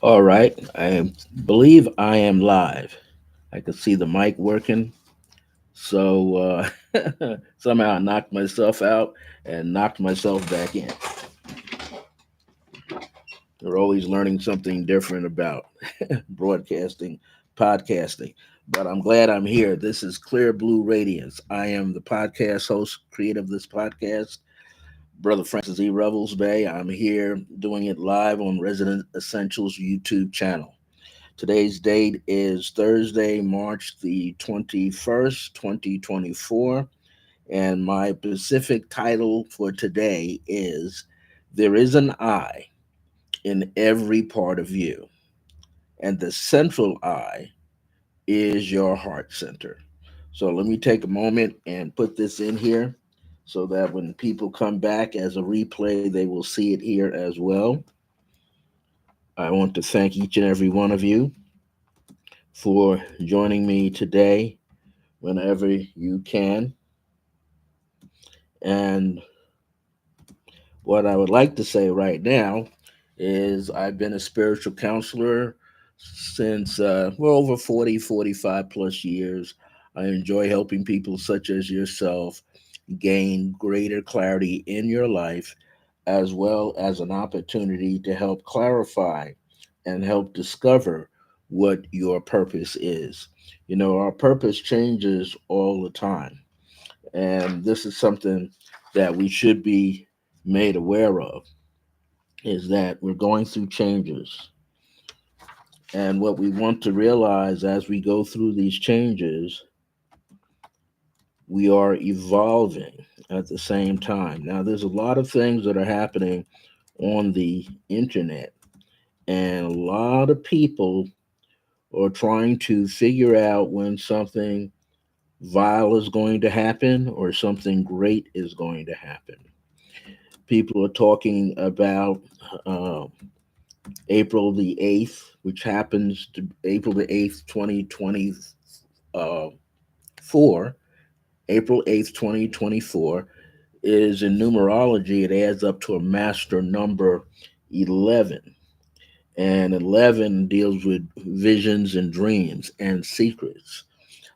All right, believe I am live. I can see the mic working. So somehow I knocked myself out and knocked myself back in. We're always learning something different about broadcasting, podcasting. But I'm glad I'm here. This is Clear Blue Radiance. I am the podcast host, creator of this podcast, Brother Francis E. Revels-Bey. I'm here doing it live on Resident Essentials YouTube channel. Today's date is Thursday, March the 21st, 2024. And my specific title for today is There is an eye in every part of you, and the central eye is your heart center. So let me take a moment and put this in here so that when people come back as a replay, they will see it here as well. I want to thank each and every one of you for joining me today whenever you can. And what I would like to say right now is I've been a spiritual counselor since, well, over 40, 45 plus years. I enjoy helping people such as yourself gain greater clarity in your life, as well as an opportunity to help clarify and help discover what your purpose is. You know, our purpose changes all the time. And this is something that we should be made aware of, is that we're going through changes. And what we want to realize as we go through these changes, we are evolving at the same time. Now, there's a lot of things that are happening on the internet, and a lot of people are trying to figure out when something vile is going to happen or something great is going to happen. People are talking about uh, April the 8th, which happens to April the 8th, 2024. April 8th, 2024 is in numerology, it adds up to a master number 11. And 11 deals with visions and dreams and secrets.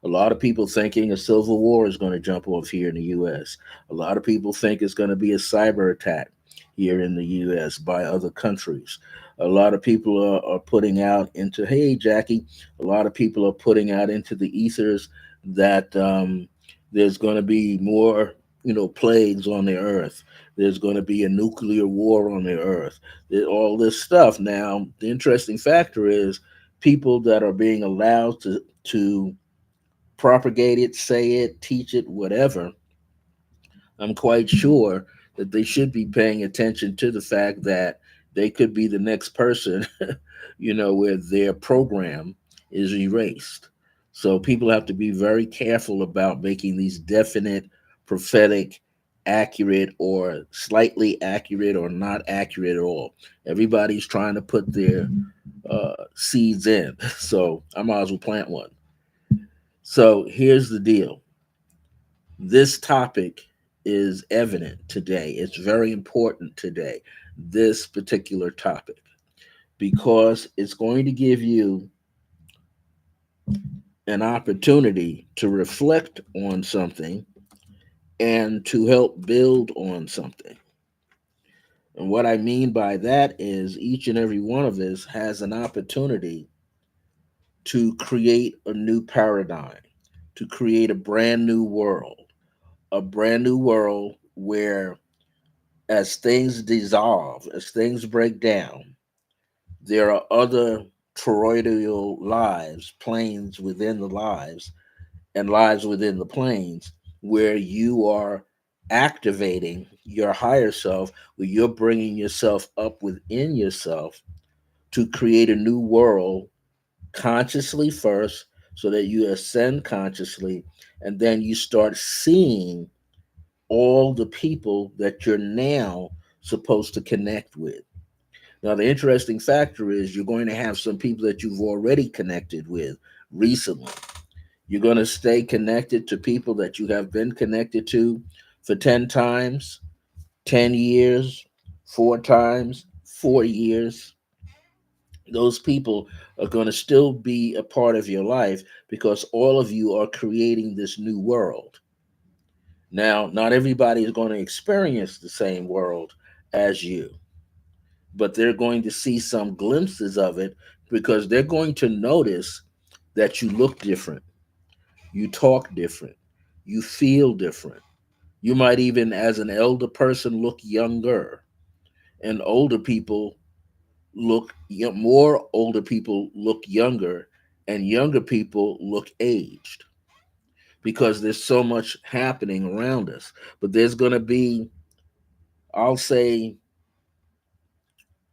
A lot of people thinking a civil war is going to jump off here in the U.S. A lot of people think it's going to be a cyber attack here in the U.S. by other countries. A lot of people are putting out into, hey, Jackie, a lot of people are putting out into the ethers that there's going to be more, plagues on the earth. There's going to be a nuclear war on the earth. All this stuff. Now, the interesting factor is people that are being allowed to propagate it, say it, teach it, whatever, I'm quite sure that they should be paying attention to the fact that they could be the next person, where their program is erased. So people have to be very careful about making these definite, prophetic, accurate, or slightly accurate, or not accurate at all. Everybody's trying to put their seeds in. So I might as well plant one. So here's the deal, this topic is evident today. It's very important today, this particular topic, because it's going to give you an opportunity to reflect on something and to help build on something. And what I mean by that is each and every one of us has an opportunity to create a new paradigm, to create a brand new world where as things dissolve, as things break down, there are other toroidal lives, planes within the lives, and lives within the planes where you are activating your higher self, where you're bringing yourself up within yourself to create a new world consciously first, so that you ascend consciously, and then you start seeing all the people that you're now supposed to connect with. Now, the interesting factor is you're going to have some people that you've already connected with recently. You're going to stay connected to people that you have been connected to for 10 times, 10 years, 4 times, 4 years. Those people are going to still be a part of your life because all of you are creating this new world. Now, not everybody is going to experience the same world as you, but they're going to see some glimpses of it because they're going to notice that you look different, you talk different, you feel different. You might even, as an elder person, look younger, and older people more older people look younger, and younger people look aged because there's so much happening around us. But there's going to be, I'll say,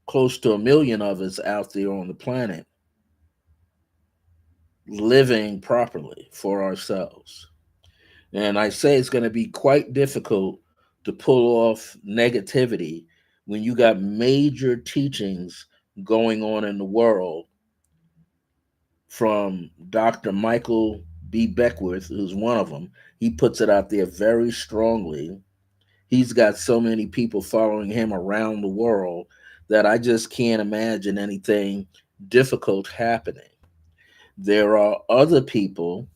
close to a million of us out there on the planet living properly for ourselves. And I say it's going to be quite difficult to pull off negativity when you got major teachings going on in the world from Dr. Michael B. Beckwith, who's one of them. He puts it out there very strongly. He's got so many people following him around the world that I just can't imagine anything difficult happening. There are other people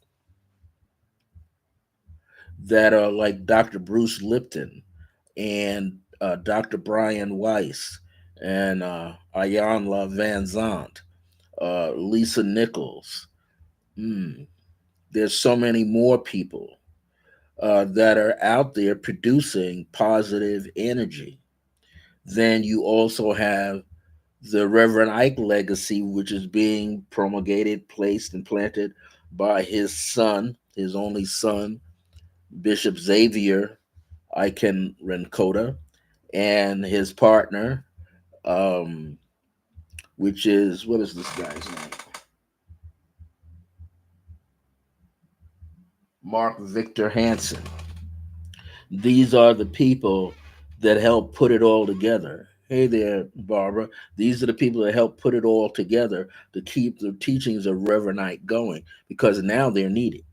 that are like Dr. Bruce Lipton and Dr. Brian Weiss and Ayanla Van Zant, Lisa Nichols. Mm, there's so many more people that are out there producing positive energy. Then you also have the Reverend Ike legacy, which is being promulgated, placed, and planted by his son, his only son, Bishop Xavier Iken Renkota, and his partner, um, which is, what is this guy's name? Mark Victor Hansen. These are the people that help put it all together. Hey there, Barbara. These are the people that help put it all together to keep the teachings of Reverend Ike going because now they're needed.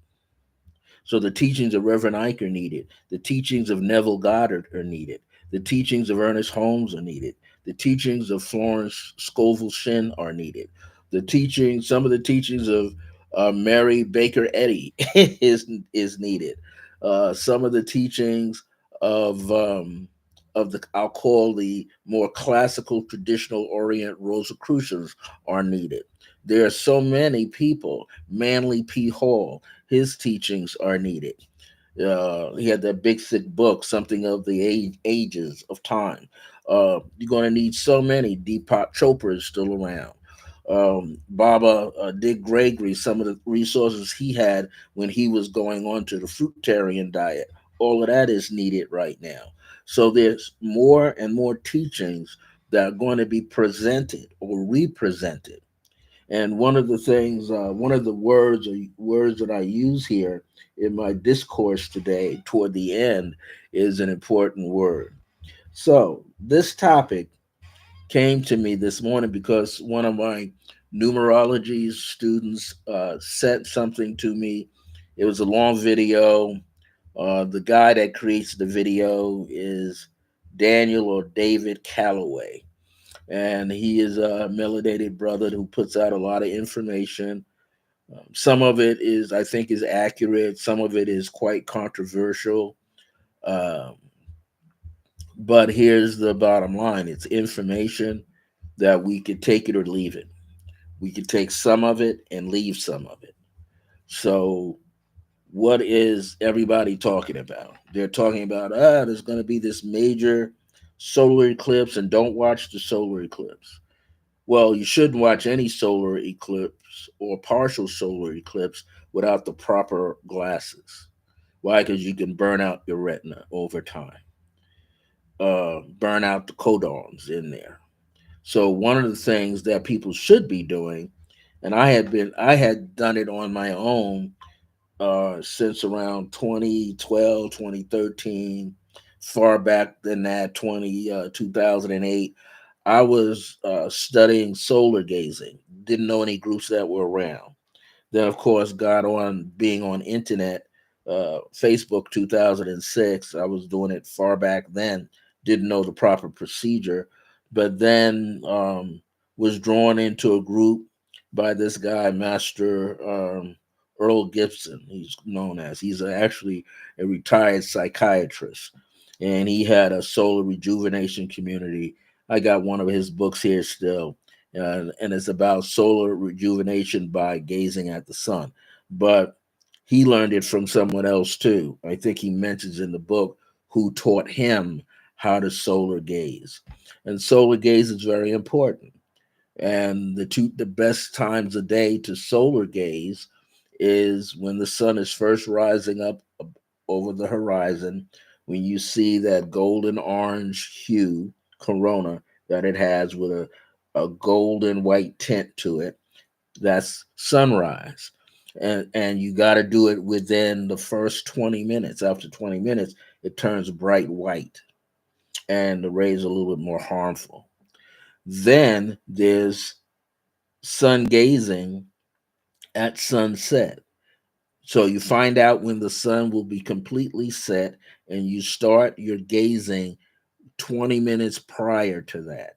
So the teachings of Reverend Ike are needed. The teachings of Neville Goddard are needed. The teachings of Ernest Holmes are needed. The teachings of Florence Scovel Shinn are needed. Some of the teachings of Mary Baker Eddy is needed. Some of the teachings of the I'll call the more classical traditional Orient Rosicrucians are needed. There are so many people. Manly P. Hall, his teachings are needed. He had that big thick book, something of the ages of time. You're going to need so many. Deepak Chopra is still around. Baba Dick Gregory, some of the resources he had when he was going on to the fruitarian diet, all of that is needed right now. So there's more and more teachings that are going to be presented or represented. And one of the words that I use here in my discourse today, toward the end, is an important word. So this topic came to me this morning because one of my numerology students sent something to me. It was a long video. The guy that creates the video is Daniel or David Calloway, and he is a melanated brother who puts out a lot of information. Some of it is, I think, is accurate. Some of it is quite controversial. Um, but here's the bottom line: it's information that we could take it or leave it. We could take some of it and leave some of it. So, what is everybody talking about? They're talking about, there's going to be this major solar eclipse, and don't watch the solar eclipse. Well, you shouldn't watch any solar eclipse or partial solar eclipse without the proper glasses. Why? Because you can burn out your retina over time, burn out the codons in there. So one of the things that people should be doing, and I had done it on my own since around 2012, 2013, far back than that, 2008. I was studying solar gazing. Didn't know any groups that were around. Then, of course, got on being on internet, Facebook 2006. I was doing it far back then. Didn't know the proper procedure, but then was drawn into a group by this guy, Master Earl Gibson. He's known as. Actually a retired psychiatrist, and he had a solar rejuvenation community. I got one of his books here still, and it's about solar rejuvenation by gazing at the sun. But he learned it from someone else too. I think he mentions in the book who taught him how to solar gaze. And solar gaze is very important. And the best times of day to solar gaze is when the sun is first rising up over the horizon, when you see that golden orange hue corona that it has with a golden white tint to it. That's sunrise. And you got to do it within the first 20 minutes. After 20 minutes, it turns bright white and the rays are a little bit more harmful. Then there's sun gazing at sunset. So you find out when the sun will be completely set and you start your gazing 20 minutes prior to that.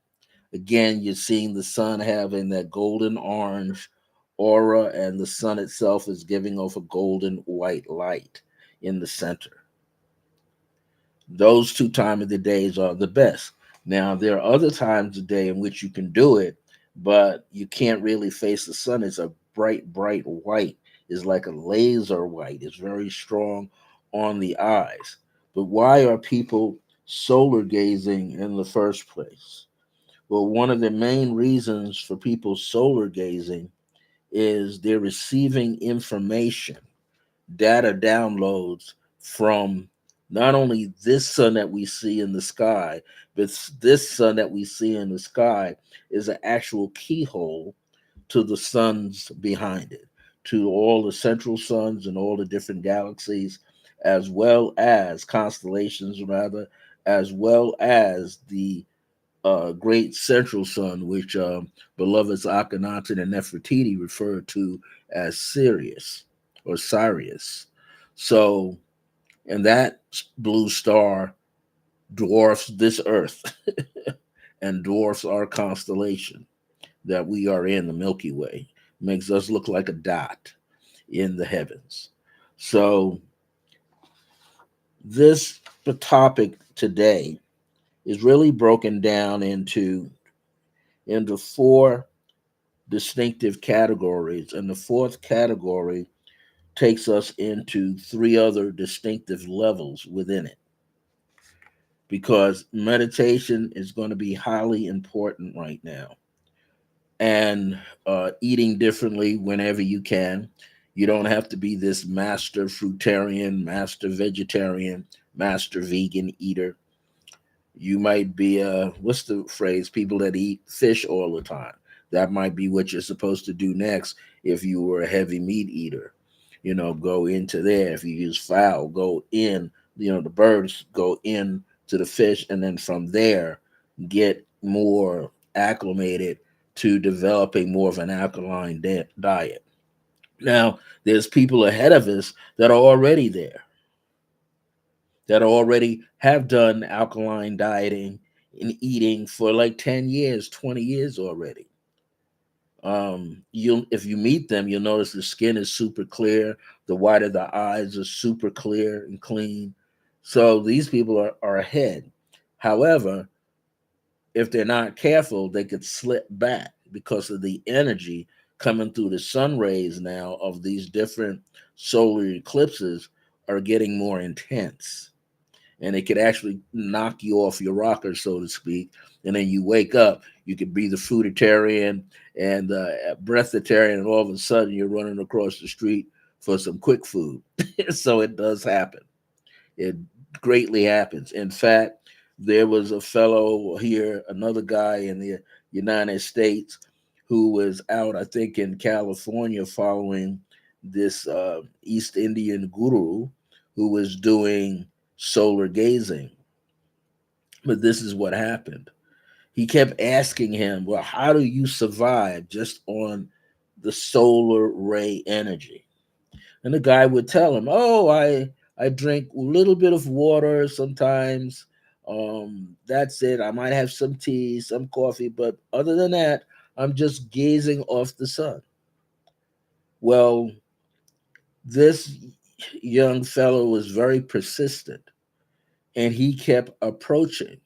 Again, you're seeing the sun having that golden orange aura, and the sun itself is giving off a golden white light in the center. Those two times of the days are the best. Now, there are other times of day in which you can do it, but you can't really face the sun. It's a bright white. It's like a laser white. It's very strong on the eyes. But why are people solar gazing in the first place? Well, one of the main reasons for people solar gazing is they're receiving information, data downloads from not only this sun that we see in the sky, but this sun that we see in the sky is an actual keyhole to the suns behind it, to all the central suns and all the different galaxies, as well as constellations, rather, as well as the great central sun, which beloveds Akhenaten and Nefertiti refer to as Sirius or Sirius. So, and that blue star dwarfs this Earth and dwarfs our constellation that we are in, the Milky Way. Makes us look like a dot in the heavens. So, this the topic today is really broken down into four distinctive categories, and the fourth category takes us into three other distinctive levels within it, because meditation is going to be highly important right now. And eating differently whenever you can. You don't have to be this master fruitarian, master vegetarian, master vegan eater. You might be what's the phrase, people that eat fish all the time. That might be what you're supposed to do next. If you were a heavy meat eater, go into there. If you use fowl, go in, the birds, go in to the fish, and then from there get more acclimated to developing more of an alkaline diet. Now there's people ahead of us that are already there, that already have done alkaline dieting and eating for like 10 years, 20 years already. You If you meet them, you'll notice the skin is super clear, the white of the eyes are super clear and clean. So these people are ahead. However, if they're not careful, they could slip back because of the energy coming through the sun rays now of these different solar eclipses are getting more intense, and it could actually knock you off your rocker, so to speak. And then you wake up, you could be the fruitarian and breatharian, and all of a sudden you're running across the street for some quick food. So it does happen. It greatly happens. In fact, there was a fellow here, another guy in the United States, who was out, I think, in California following this East Indian guru who was doing solar gazing. But this is what happened. He kept asking him, well, how do you survive just on the solar ray energy? And the guy would tell him, oh, I drink a little bit of water sometimes. That's it. I might have some tea, some coffee, but other than that, I'm just gazing off the sun. Well, this young fellow was very persistent and he kept approaching.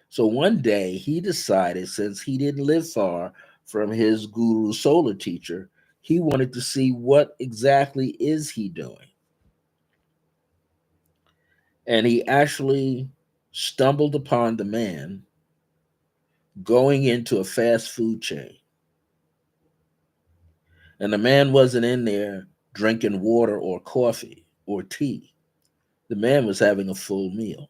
So one day he decided, since he didn't live far from his guru solar teacher, he wanted to see what exactly is he doing. And he actually stumbled upon the man going into a fast food chain. And the man wasn't in there drinking water or coffee or tea. The man was having a full meal.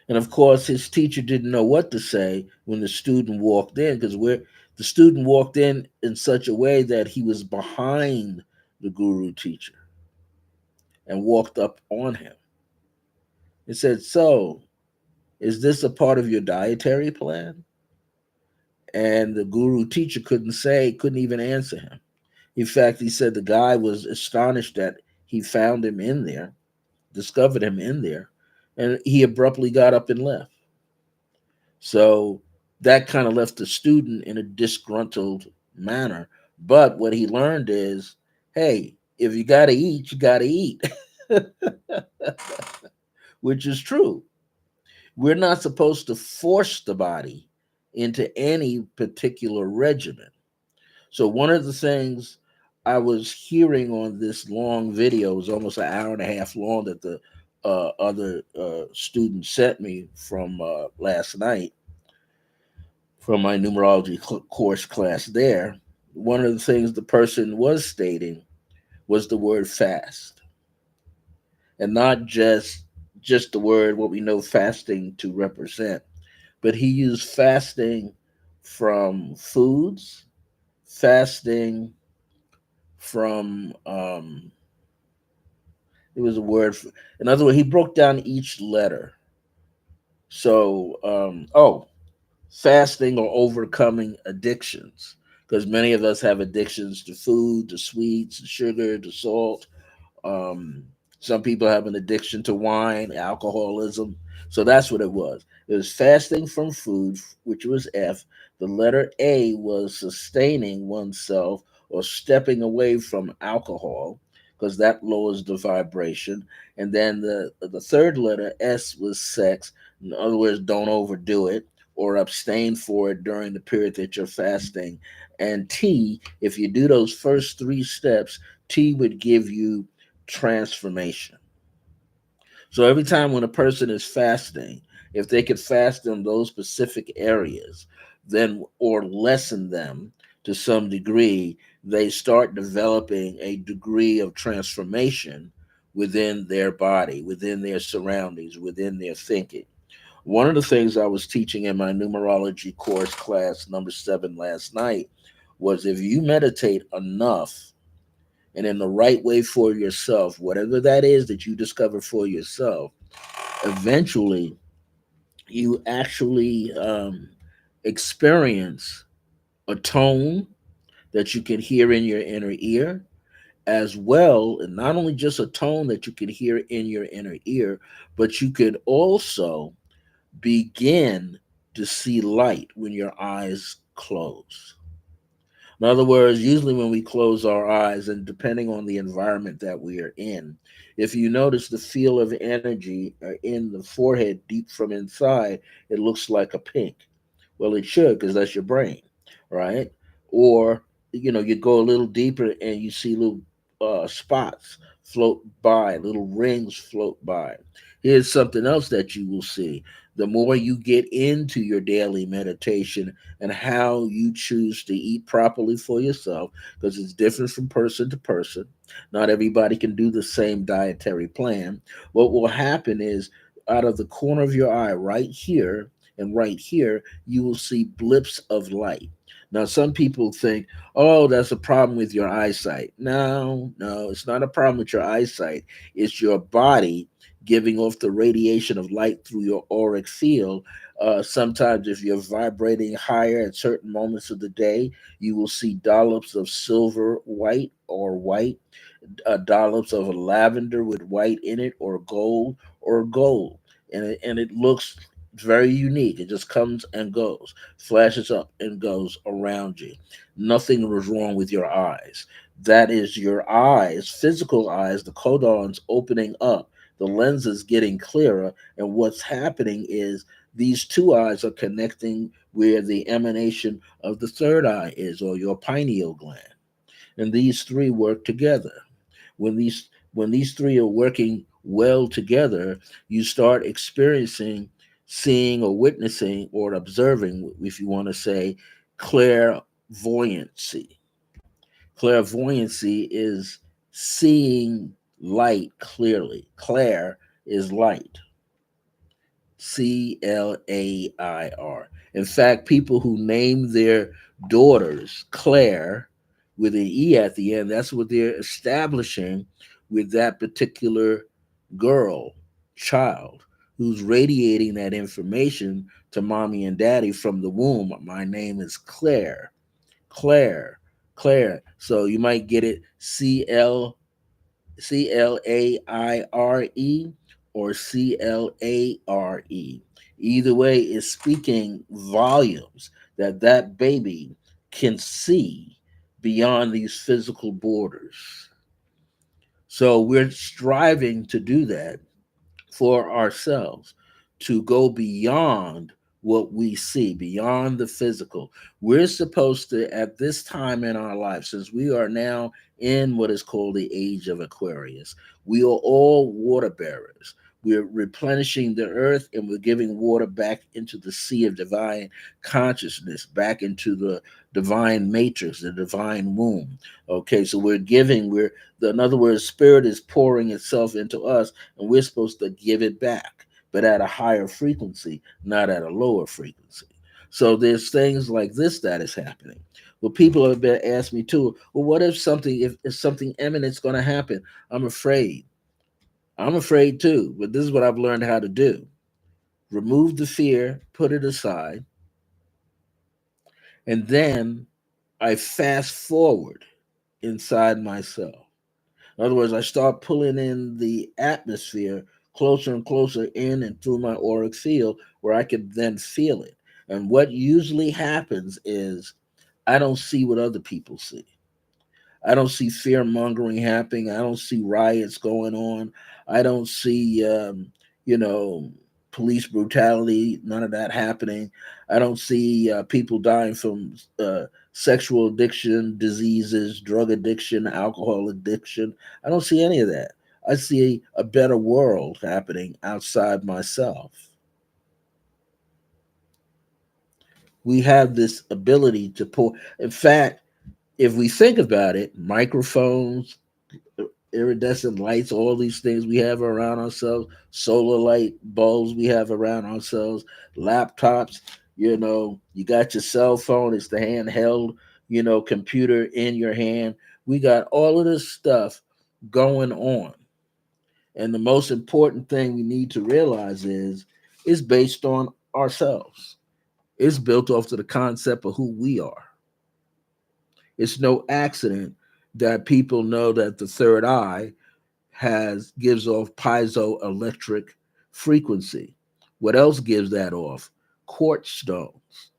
And of course, his teacher didn't know what to say when the student walked in, because the student walked in such a way that he was behind the guru teacher and walked up on him and said, "So, is this a part of your dietary plan?" And the guru teacher couldn't even answer him. In fact, he said the guy was astonished that he found him in there, discovered him in there, and he abruptly got up and left. So that kind of left the student in a disgruntled manner. But what he learned is, hey, if you got to eat, you got to eat, which is true. We're not supposed to force the body into any particular regimen. So one of the things I was hearing on this long video, it was almost an hour and a half long, that the other student sent me from last night from my numerology course class there. One of the things the person was stating was the word fast, and not just the word what we know fasting to represent, but he used fasting from foods, fasting from it was a word for, in other words, he broke down each letter. So fasting or overcoming addictions, because many of us have addictions to food, to sweets, to sugar, to salt. um, some people have an addiction to wine, alcoholism. So that's what it was. It was fasting from food, which was F. The letter A was sustaining oneself or stepping away from alcohol, because that lowers the vibration. And then the third letter, S, was sex. In other words, don't overdo it or abstain for it during the period that you're fasting. And T, if you do those first three steps, T would give you transformation. So every time when a person is fasting, if they could fast in those specific areas, then or lessen them to some degree, they start developing a degree of transformation within their body, within their surroundings, within their thinking. One of the things I was teaching in my numerology course class number 7 last night was, if you meditate enough and in the right way for yourself, whatever that is that you discover for yourself, eventually you actually experience a tone that you can hear in your inner ear, as well, and not only just a tone that you can hear in your inner ear, but you could also begin to see light when your eyes close. In other words, usually when we close our eyes, and depending on the environment that we are in, if you notice the feel of energy in the forehead deep from inside, it looks like a pink. Well, it should, because that's your brain, right? Or, you go a little deeper and you see little spots float by, little rings float by. Here's something else that you will see. The more you get into your daily meditation and how you choose to eat properly for yourself, because it's different from person to person. Not everybody can do the same dietary plan. What will happen is, out of the corner of your eye, right here and right here, you will see blips of light. Now, some people think, oh, that's a problem with your eyesight. No, no, it's not a problem with your eyesight. It's your body giving off the radiation of light through your auric field. Sometimes, if you're vibrating higher at certain moments of the day, you will see dollops of silver white or white, dollops of lavender with white in it, or gold or gold. And it looks It's very unique. It just comes and goes, flashes up and goes around you. Nothing was wrong with your eyes. That is your eyes, physical eyes, the codons opening up, the lenses getting clearer. And what's happening is these two eyes are connecting where the emanation of the third eye is, or your pineal gland. And these three work together. When these three are working well together, you start experiencing, seeing or witnessing or observing, if you want to say, clairvoyancy. Clairvoyancy is seeing light clearly. Clair is light. Clair. In fact, people who name their daughters Claire with an E at the end, that's what they're establishing with that particular girl, child, who's radiating that information to mommy and daddy from the womb. My name is Claire. Claire. Claire. So you might get it Claire or CLARE. Either way is speaking volumes that that baby can see beyond these physical borders. So we're striving to do that for ourselves, to go beyond what we see, beyond the physical. We're supposed to, at this time in our life, since we are now in what is called the age of Aquarius, we are all water bearers. We're replenishing the earth and we're giving water back into the sea of divine consciousness, back into the divine matrix, the divine womb. Okay, so we're giving, in other words, spirit is pouring itself into us and we're supposed to give it back, but at a higher frequency, not at a lower frequency. So there's things like this that is happening. Well, people have been asked me too. Well, what if if something imminent's going to happen? I'm afraid. I'm afraid too. But this is what I've learned how to do: remove the fear, put it aside, and then I fast forward inside myself. In other words, I start pulling in the atmosphere closer and closer in and through my auric field where I can then feel it. And what usually happens is I don't see what other people see. I don't see fear mongering happening. I don't see riots going on. I don't see, you know, police brutality. None of that happening. I don't see people dying from sexual addiction, diseases, drug addiction, alcohol addiction. I don't see any of that. I see a better world happening outside myself. We have this ability to pull. In fact, if we think about it, microphones, iridescent lights, all these things we have around ourselves, solar light bulbs we have around ourselves, laptops, you got your cell phone, it's the handheld, computer in your hand. We got all of this stuff going on. And the most important thing we need to realize is it's based on ourselves. It's built off to the concept of who we are. It's no accident that people know that the third eye gives off piezoelectric frequency. What else gives that off? Quartz stones.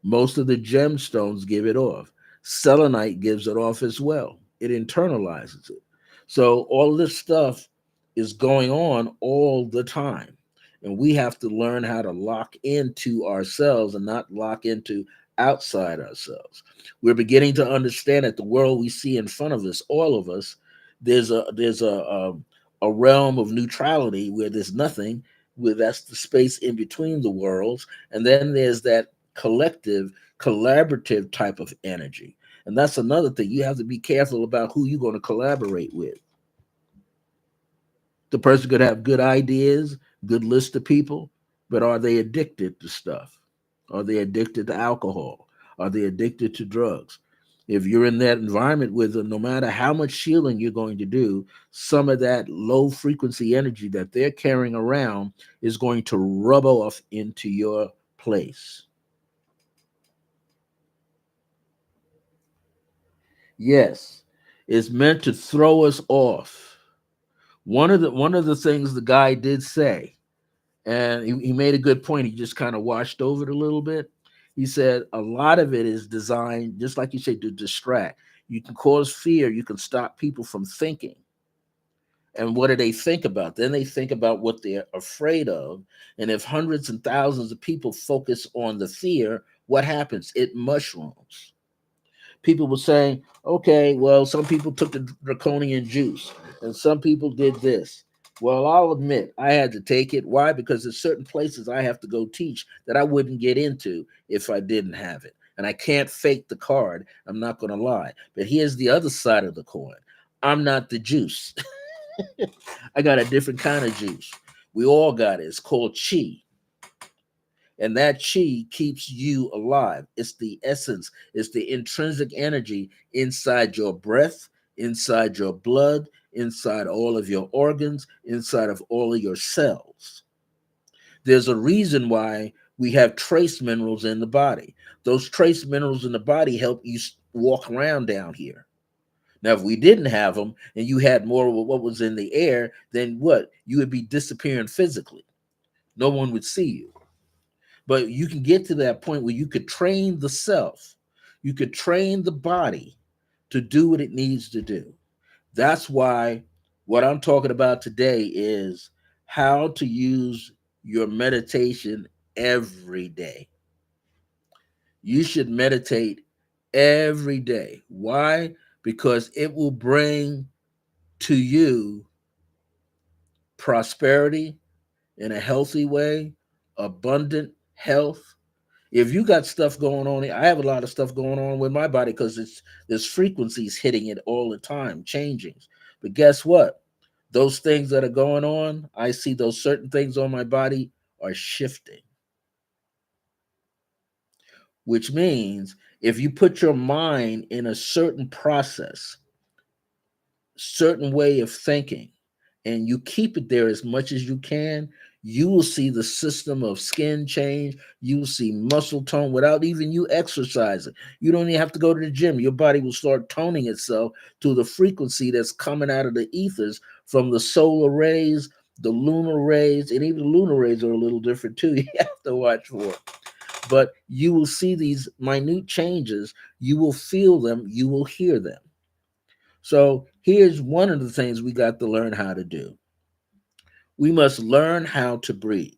Most of the gemstones give it off. Selenite gives it off as well. It internalizes it. So all this stuff is going on all the time. And we have to learn how to lock into ourselves and not lock into outside ourselves. We're beginning to understand that the world we see in front of us, all of us, there's a realm of neutrality where there's nothing, where that's the space in between the worlds, and then there's that collective, collaborative type of energy. And that's another thing. You have to be careful about who you're going to collaborate with. The person could have good ideas, good list of people, but are they addicted to stuff? Are they addicted to alcohol? Are they addicted to drugs? If you're in that environment with them, no matter how much shielding you're going to do, some of that low frequency energy that they're carrying around is going to rub off into your place. Yes, it's meant to throw us off. One of the things the guy did say, And he made a good point. He just kind of washed over it a little bit. He said a lot of it is designed, just like you say, to distract. You can cause fear, you can stop people from thinking. And what do they think about? Then they think about what they're afraid of. And if hundreds and thousands of people focus on the fear, what happens? It mushrooms. People were saying, okay, well, some people took the draconian juice and some people did this. Well, I'll admit I had to take it. Why? Because there's certain places I have to go teach that I wouldn't get into if I didn't have it. And I can't fake the card. I'm not going to lie. But here's the other side of the coin. I'm not the juice. I got a different kind of juice. We all got it. It's called chi. And that chi keeps you alive. It's the essence, it's the intrinsic energy inside your breath, inside your blood, inside all of your organs, inside of all of your cells. There's a reason why we have trace minerals in the body. Those trace minerals in the body help you walk around down here. Now, if we didn't have them and you had more of what was in the air, then what? You would be disappearing physically. No one would see you. But you can get to that point where you could train the self, you could train the body to do what it needs to do. That's why what I'm talking about today is how to use your meditation every day. You should meditate every day. Why? Because it will bring to you prosperity in a healthy way, abundant health. If you got stuff going on, I have a lot of stuff going on with my body because it's there's frequencies hitting it all the time, changing. But guess what? Those things that are going on, I see those certain things on my body are shifting, which means if you put your mind in a certain process, certain way of thinking, and you keep it there as much as you can, you will see the system of skin change. You will see muscle tone without even you exercising. You don't even have to go to the gym. Your body will start toning itself to the frequency that's coming out of the ethers from the solar rays, the lunar rays, and even the lunar rays are a little different too. You have to watch for it. But you will see these minute changes. You will feel them. You will hear them. So here's one of the things we got to learn how to do. We must learn how to breathe.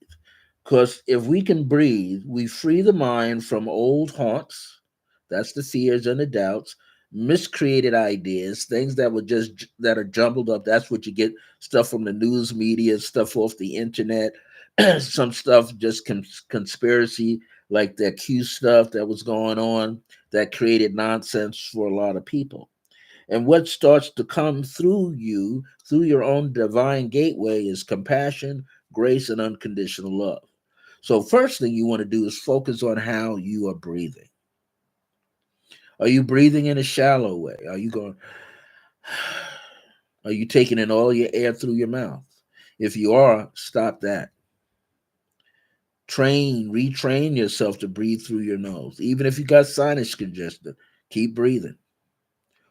Because if we can breathe, we free the mind from old haunts. That's the fears and the doubts, miscreated ideas, things that were just that are jumbled up. That's what you get stuff from the news media, stuff off the internet, some stuff just conspiracy, like that Q stuff that was going on that created nonsense for a lot of people. And what starts to come through you, through your own divine gateway, is compassion, grace, and unconditional love. So, first thing you want to do is focus on how you are breathing. Are you breathing in a shallow way? Are you going, are you taking in all your air through your mouth? If you are, stop that. Retrain yourself to breathe through your nose. Even if you got sinus congestion, keep breathing.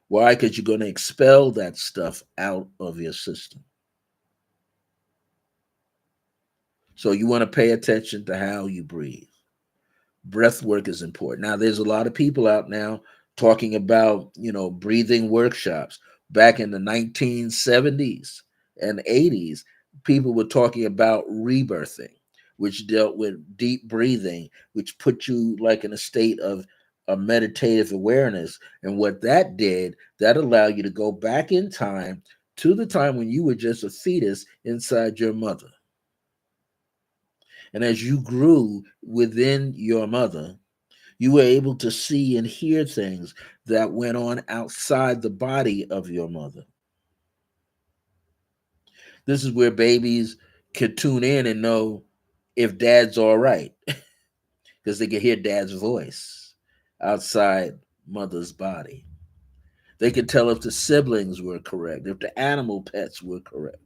Why? Because you're going to expel that stuff out of your system. So you want to pay attention to how you breathe. Breath work is important. Now, there's a lot of people out now talking about, breathing workshops. Back in the 1970s and 80s, people were talking about rebirthing, which dealt with deep breathing, which put you like in a state of a meditative awareness. And what that did, that allowed you to go back in time to the time when you were just a fetus inside your mother. And as you grew within your mother, you were able to see and hear things that went on outside the body of your mother. This is where babies could tune in and know if dad's all right because they could hear dad's voice outside mother's body. They could tell if the siblings were correct, if the animal pets were correct.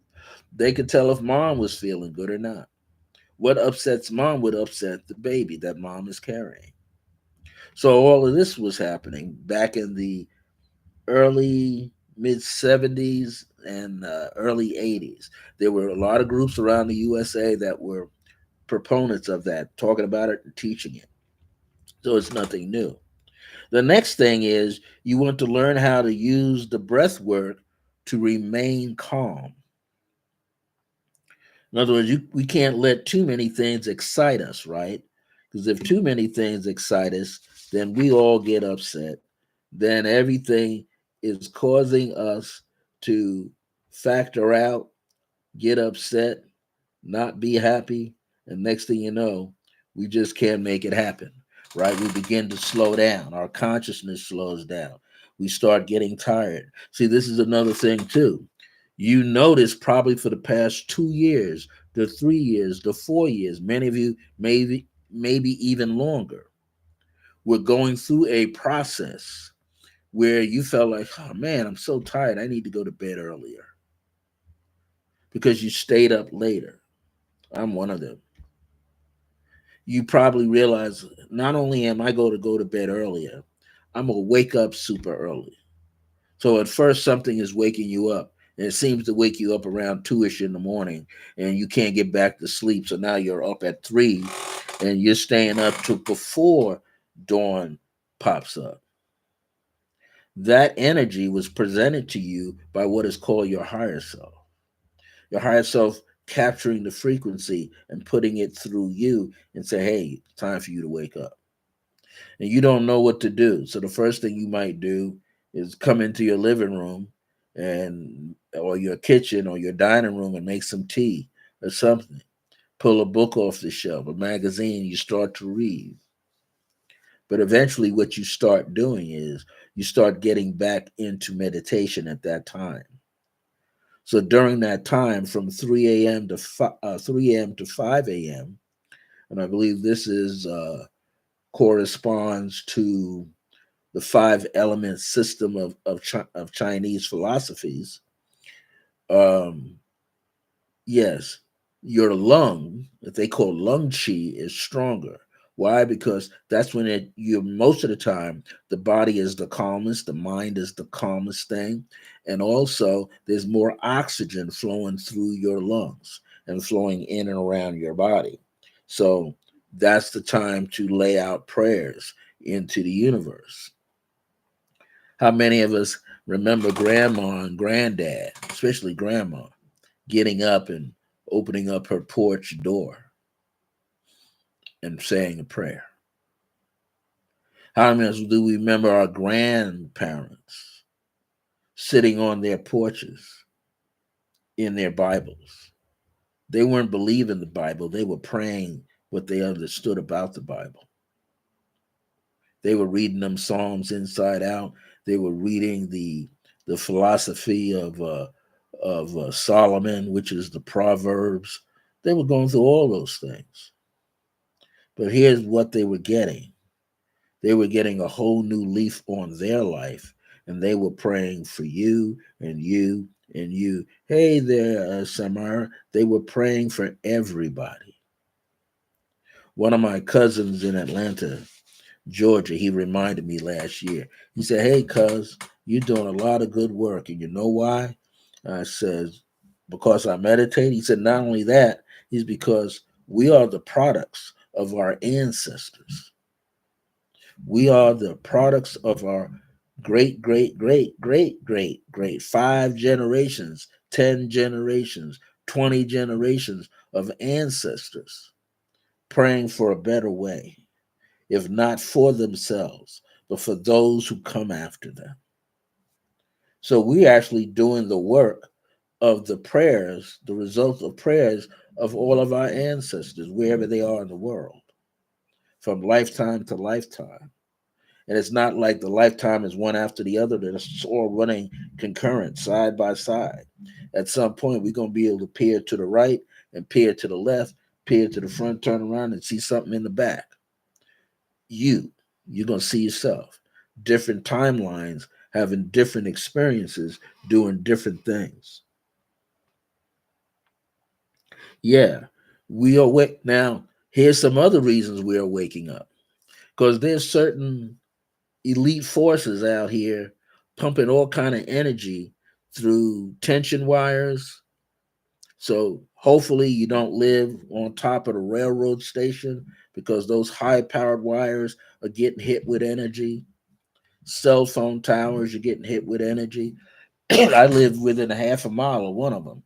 They could tell if mom was feeling good or not. What upsets mom would upset the baby that mom is carrying. So all of this was happening back in the early mid 70s and early 80s. There were a lot of groups around the USA that were proponents of that, talking about it and teaching it. So it's nothing new. The next thing is you want to learn how to use the breath work to remain calm. In other words, we can't let too many things excite us, right? Because if too many things excite us, then we all get upset. Then everything is causing us to factor out, get upset, not be happy, and next thing you know, we just can't make it happen, right? We begin to slow down. Our consciousness slows down. We start getting tired. See, this is another thing too. You notice probably for the past 2 years, the 3 years, the 4 years, many of you maybe even longer, we're going through a process where you felt like, oh man, I'm so tired. I need to go to bed earlier because you stayed up later. I'm one of them. You probably realize not only am I going to go to bed earlier, I'm going to wake up super early. So at first, something is waking you up, and it seems to wake you up around 2ish in the morning, and you can't get back to sleep. So now you're up at 3, and you're staying up to before dawn pops up. That energy was presented to you by what is called your higher self. Your higher self capturing the frequency and putting it through you and say, hey, it's time for you to wake up. And you don't know what to do. So the first thing you might do is come into your living room and or your kitchen or your dining room and make some tea or something. Pull a book off the shelf, a magazine, you start to read. But eventually what you start doing is you start getting back into meditation at that time. So during that time from 3 a.m. to 3 a.m. to 5 a.m., and I believe this is corresponds to the five element system of Chinese philosophies. Um, yes, your lung, that they call lung qi, is stronger. Why? Because that's when you most of the time the body is the calmest, the mind is the calmest thing, and also there's more oxygen flowing through your lungs and flowing in and around your body. So that's the time to lay out prayers into the universe. How many of us remember grandma and granddad, especially grandma, getting up and opening up her porch door and saying a prayer? How many of us do we remember our grandparents sitting on their porches in their Bibles? They weren't believing the Bible, they were praying what they understood about the Bible. They were reading them Psalms inside out. They were reading the philosophy of Solomon, which is the Proverbs. They were going through all those things. But here's what they were getting. They were getting a whole new leaf on their life, and they were praying for you and you and you. Hey there, Samara. They were praying for everybody. One of my cousins in Atlanta, Georgia, he reminded me last year. He said, hey, cuz, you're doing a lot of good work. And you know why? I said, because I meditate. He said, not only that, he's because we are the products of our ancestors. We are the products of our great, great, great, great, great, great 5 generations, 10 generations, 20 generations of ancestors praying for a better way, if not for themselves, but for those who come after them. So we're actually doing the work of the prayers, the results of prayers of all of our ancestors, wherever they are in the world, from lifetime to lifetime. And it's not like the lifetime is one after the other, that it's all running concurrent, side by side. At some point, we're going to be able to peer to the right and peer to the left, peer to the front, turn around and see something in the back. You're going to see yourself. Different timelines, having different experiences, doing different things. Yeah, we are wake now. Here's some other reasons we are waking up, because there's certain elite forces out here pumping all kind of energy through tension wires, So hopefully you don't live on top of the railroad station because those high powered wires are getting hit with energy. Cell phone towers are getting hit with energy. I live within a half a mile of one of them.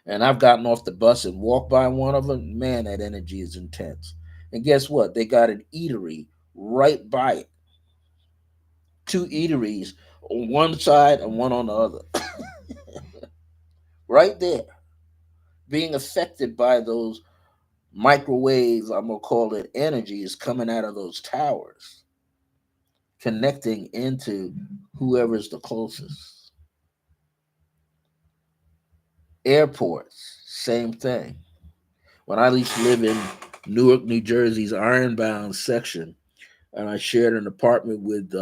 And I've gotten off the bus and walked by one of them. Man, that energy is intense. And guess what? They got an eatery right by it. Two eateries on one side and one on the other. Right there. Being affected by those microwaves, I'm going to call it energy, is coming out of those towers, connecting into whoever's the closest. Airports, same thing. When I used to live in Newark, New Jersey's Ironbound section, and I shared an apartment with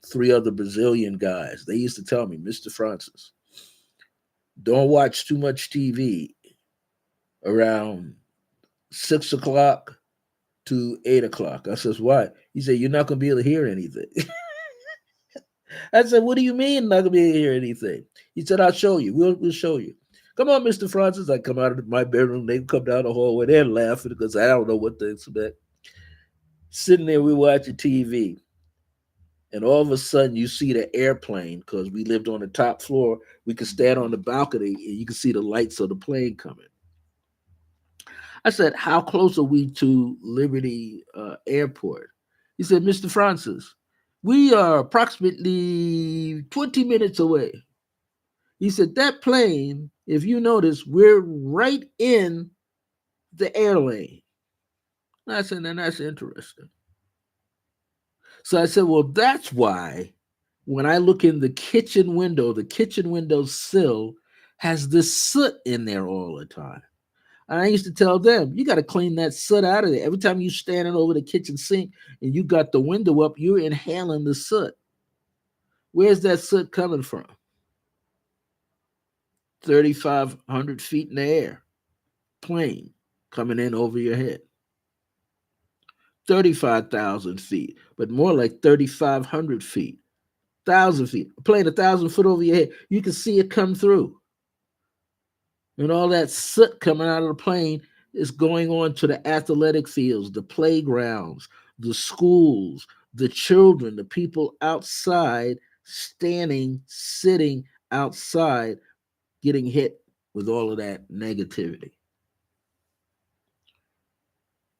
three other Brazilian guys. They used to tell me, Mr. Francis, don't watch too much TV around 6 o'clock to 8 o'clock. I says, why? He said, you're not going to be able to hear anything. I said, what do you mean not going to be able to hear anything? He said, I'll show you. We'll show you. Come on, Mr. Francis. I come out of my bedroom. They come down the hallway. They're laughing because I don't know what to expect. Sitting there, we watching TV. And all of a sudden, you see the airplane because we lived on the top floor. We could stand on the balcony and you can see the lights of the plane coming. I said, how close are we to Liberty Airport? He said, Mr. Francis, we are approximately 20 minutes away. He said, that plane, if you notice, we're right in the air lane. I said, and that's interesting. So I said, well, that's why when I look in the kitchen window sill has this soot in there all the time. And I used to tell them, you got to clean that soot out of there. Every time you standing over the kitchen sink and you got the window up, you're inhaling the soot. Where's that soot coming from? 3,500 feet in the air, plane coming in over your head. 35,000 feet, but more like 3,500 feet, 1,000 feet, a plane 1,000 foot over your head. You can see it come through. And all that soot coming out of the plane is going on to the athletic fields, the playgrounds, the schools, the children, the people outside, standing, sitting outside, getting hit with all of that negativity.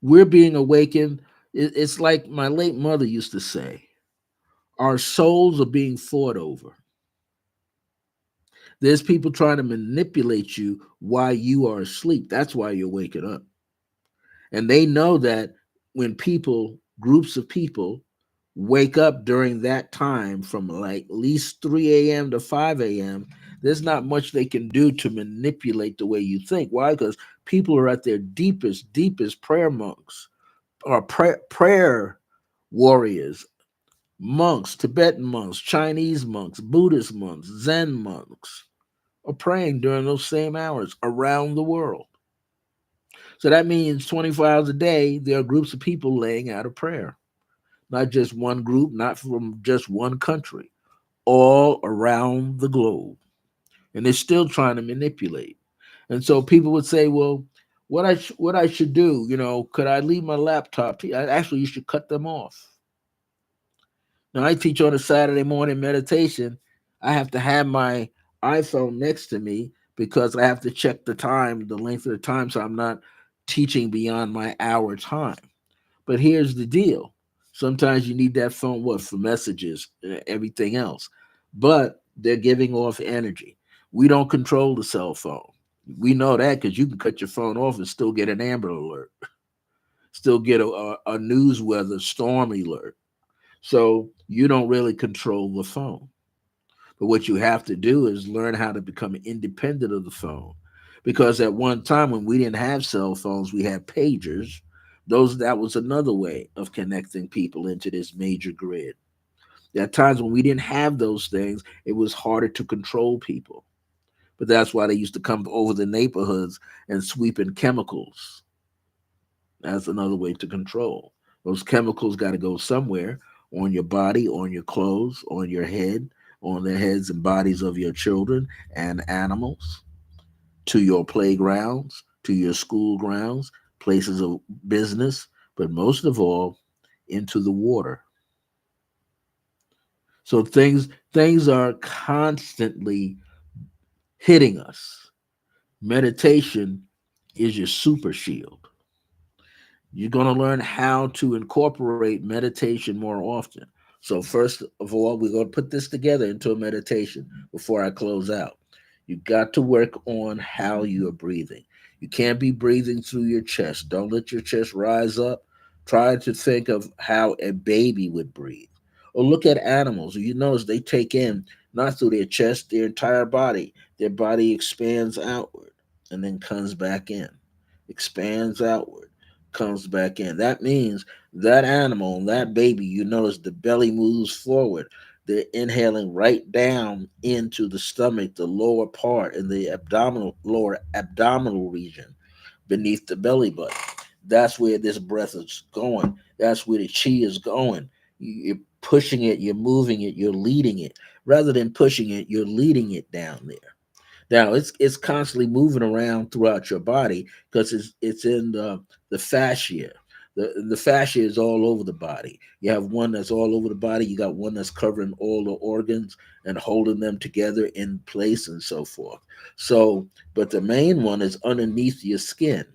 We're being awakened. It's like my late mother used to say, our souls are being fought over. There's people trying to manipulate you while you are asleep. That's why you're waking up. And they know that when people, groups of people, wake up during that time from like at least 3 a.m. to 5 a.m., there's not much they can do to manipulate the way you think. Why? Because people are at their deepest prayer monks or prayer warriors, monks, Tibetan monks, Chinese monks, Buddhist monks, Zen monks are praying during those same hours around the world. So that means 24 hours a day, there are groups of people laying out a prayer. Not just one group, not from just one country, all around the globe. And they're still trying to manipulate. And so people would say, well, what I should do, could I leave my laptop? Actually, you should cut them off. Now, I teach on a Saturday morning meditation. I have to have my iPhone next to me because I have to check the time, the length of the time, so I'm not teaching beyond my hour time. But here's the deal. Sometimes you need that phone, what, for messages, everything else. But they're giving off energy. We don't control the cell phone. We know that because you can cut your phone off and still get an Amber Alert, still get a news weather storm alert. So you don't really control the phone. But what you have to do is learn how to become independent of the phone. Because at one time when we didn't have cell phones, we had pagers. That was another way of connecting people into this major grid. There are times when we didn't have those things, it was harder to control people. But that's why they used to come over the neighborhoods and sweep in chemicals. That's another way to control. Those chemicals got to go somewhere on your body, on your clothes, on your head, on the heads and bodies of your children and animals. to your playgrounds, to your school grounds, places of business, but most of all, into the water. So things are constantly hitting us. Meditation is your super shield. You're going to learn how to incorporate meditation more often. So, first of all, we're going to put this together into a meditation before I close out. You got to work on how you are breathing. You can't be breathing through your chest. Don't let your chest rise up. Try to think of how a baby would breathe. Or look at animals. You notice they take in, not through their chest, their entire body. Their body expands outward and then comes back in, expands outward, comes back in. That means that animal, that baby, you notice the belly moves forward. They're inhaling right down into the stomach, the lower part, in the lower abdominal region beneath the belly button. That's where this breath is going. That's where the chi is going. You're pushing it, you're moving it, you're leading it. Rather than pushing it, you're leading it down there. Now it's constantly moving around throughout your body because it's in the fascia. The fascia is all over the body. You have one that's all over the body. You got one that's covering all the organs and holding them together in place and so forth. So, but the main one is underneath your skin.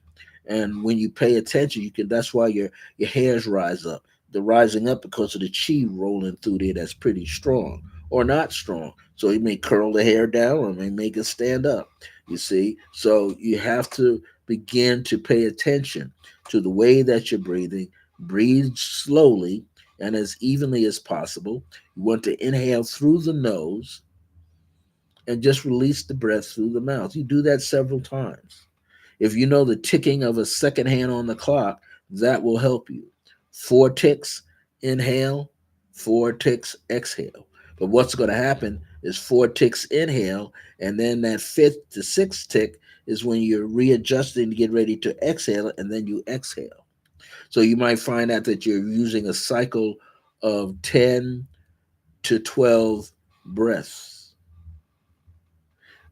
And when you pay attention, you can. That's why your hairs rise up. They're rising up because of the chi rolling through there. That's pretty strong or not strong. So he may curl the hair down or may make it stand up. You see? So you have to begin to pay attention to the way that you're breathing. Breathe slowly and as evenly as possible. You want to inhale through the nose and just release the breath through the mouth. You do that several times. If you know the ticking of a second hand on the clock, that will help you. Four ticks, inhale, four ticks, exhale. But what's going to happen is four ticks, inhale, and then that fifth to sixth tick is when you're readjusting to get ready to exhale, and then you exhale. So you might find out that you're using a cycle of 10 to 12 breaths.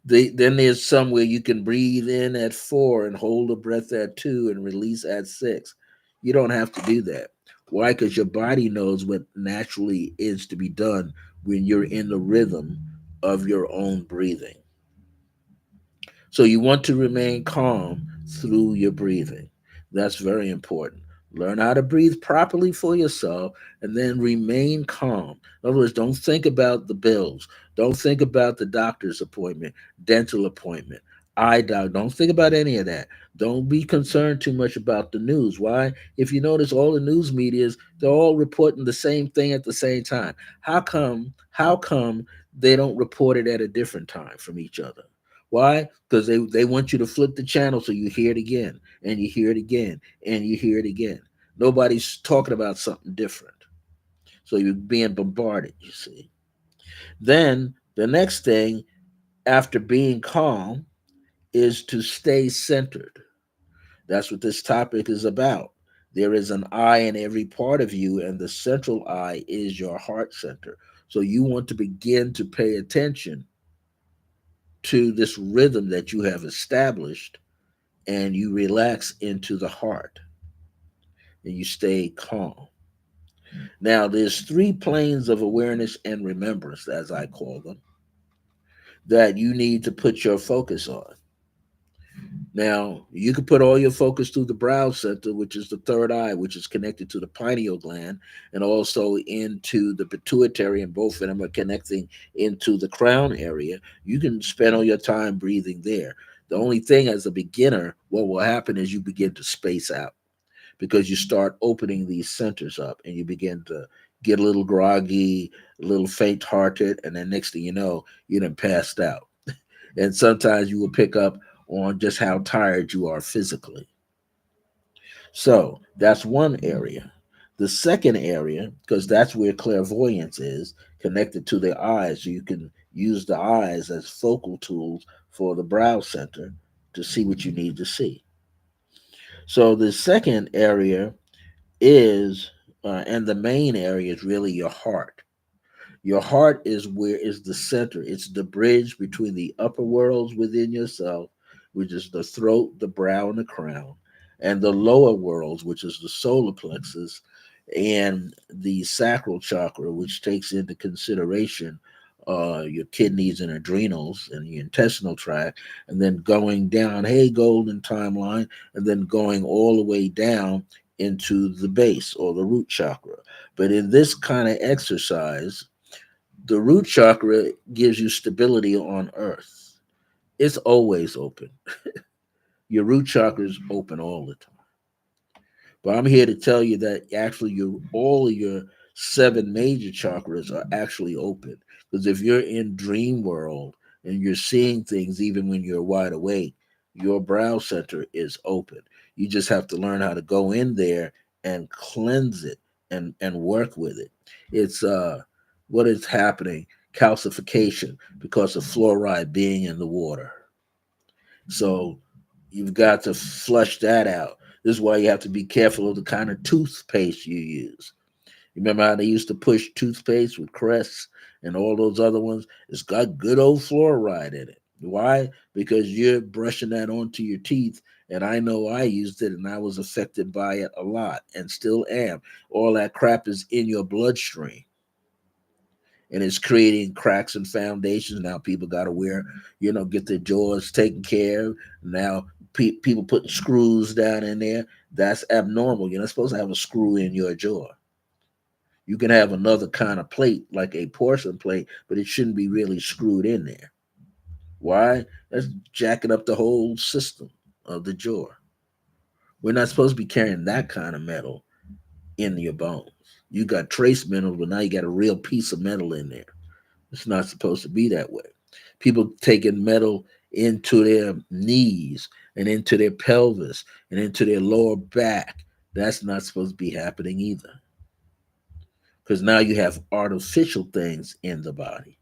Then there's some where you can breathe in at 4 and hold a breath at 2 and release at 6. You don't have to do that. Why? Because your body knows what naturally is to be done when you're in the rhythm of your own breathing. So you want to remain calm through your breathing. That's very important. Learn how to breathe properly for yourself and then remain calm. In other words, don't think about the bills. Don't think about the doctor's appointment, dental appointment, eye doctor. Don't think about any of that. Don't be concerned too much about the news. Why? If you notice all the news medias, they're all reporting the same thing at the same time. How come they don't report it at a different time from each other? Why? Because they want you to flip the channel so you hear it again and you hear it again and you hear it again. Nobody's talking about something different. So you're being bombarded, you see. Then the next thing after being calm is to stay centered. That's what this topic is about. There is an eye in every part of you, and the central eye is your heart center. So you want to begin to pay attention to this rhythm that you have established and you relax into the heart and you stay calm. Now, there's three planes of awareness and remembrance, as I call them, that you need to put your focus on. Now, you can put all your focus through the brow center, which is the third eye, which is connected to the pineal gland, and also into the pituitary, and both of them are connecting into the crown area. You can spend all your time breathing there. The only thing as a beginner, what will happen is you begin to space out because you start opening these centers up and you begin to get a little groggy, a little faint hearted, and then next thing you know, you done passed out. And sometimes you will pick up on just how tired you are physically. So that's one area. The second area, because that's where clairvoyance is, connected to the eyes. So you can use the eyes as focal tools for the brow center to see what you need to see. So the second area is, and the main area is really your heart. Your heart is where is the center. It's the bridge between the upper worlds within yourself, which is the throat, the brow, and the crown, and the lower worlds, which is the solar plexus, and the sacral chakra, which takes into consideration your kidneys and adrenals and your intestinal tract, and then going down, hey, golden timeline, and then going all the way down into the base or the root chakra. But in this kind of exercise, the root chakra gives you stability on earth. It's always open. Your root chakra is open all the time. But I'm here to tell you that actually your all of your seven major chakras are actually open. Because if you're in dream world and you're seeing things even when you're wide awake, your brow center is open. You just have to learn how to go in there and cleanse it and work with it. It's what is happening, calcification because of fluoride being in the water. So you've got to flush that out. This is why you have to be careful of the kind of toothpaste you use. Remember how they used to push toothpaste with Crest and all those other ones? It's got good old fluoride in it. Why? Because you're brushing that onto your teeth. And I know I used it and I was affected by it a lot and still am. All that crap is in your bloodstream and it's creating cracks and foundations. Now people got to wear, get their jaws taken care of. Now people putting screws down in there. That's abnormal. You're not supposed to have a screw in your jaw. You can have another kind of plate, like a porcelain plate, but it shouldn't be really screwed in there. Why? That's jacking up the whole system of the jaw. We're not supposed to be carrying that kind of metal in your bones. You got trace metals, but now you got a real piece of metal in there. It's not supposed to be that way. People taking metal into their knees and into their pelvis and into their lower back. That's not supposed to be happening either. Because now you have artificial things in the body.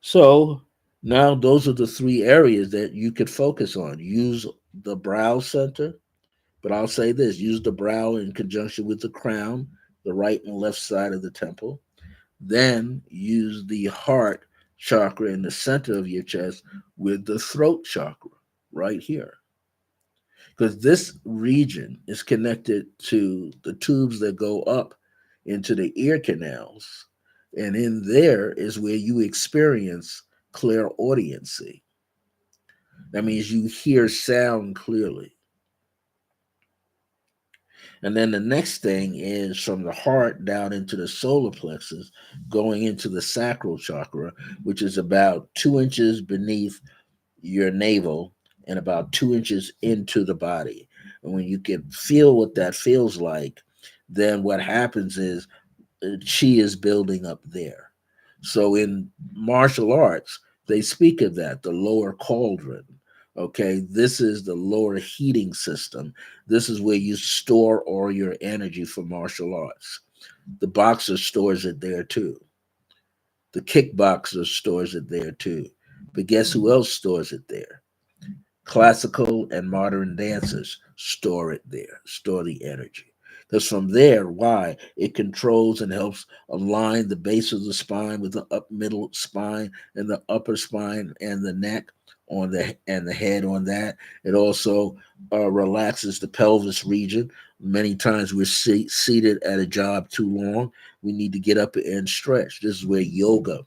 So now those are the three areas that you could focus on. Use the brow center, but I'll say this, use the brow in conjunction with the crown, the right and left side of the temple. Then use the heart chakra in the center of your chest with the throat chakra right here. Because this region is connected to the tubes that go up into the ear canals. And in there is where you experience clairaudiency. That means you hear sound clearly. And then the next thing is from the heart down into the solar plexus, going into the sacral chakra, which is about 2 inches beneath your navel and about 2 inches into the body. And when you can feel what that feels like, then what happens is chi is building up there. So in martial arts, they speak of that, the lower cauldron. Okay, this is the lower heating system. This is where you store all your energy for martial arts. The boxer stores it there too. The kickboxer stores it there too. But guess who else stores it there? Classical and modern dancers store it there, store the energy. Because from there, why? It controls and helps align the base of the spine with the up middle spine and the upper spine and the neck on the head on that. It also relaxes the pelvis region. Many times we're seated at a job too long. We need to get up and stretch. This is where yoga,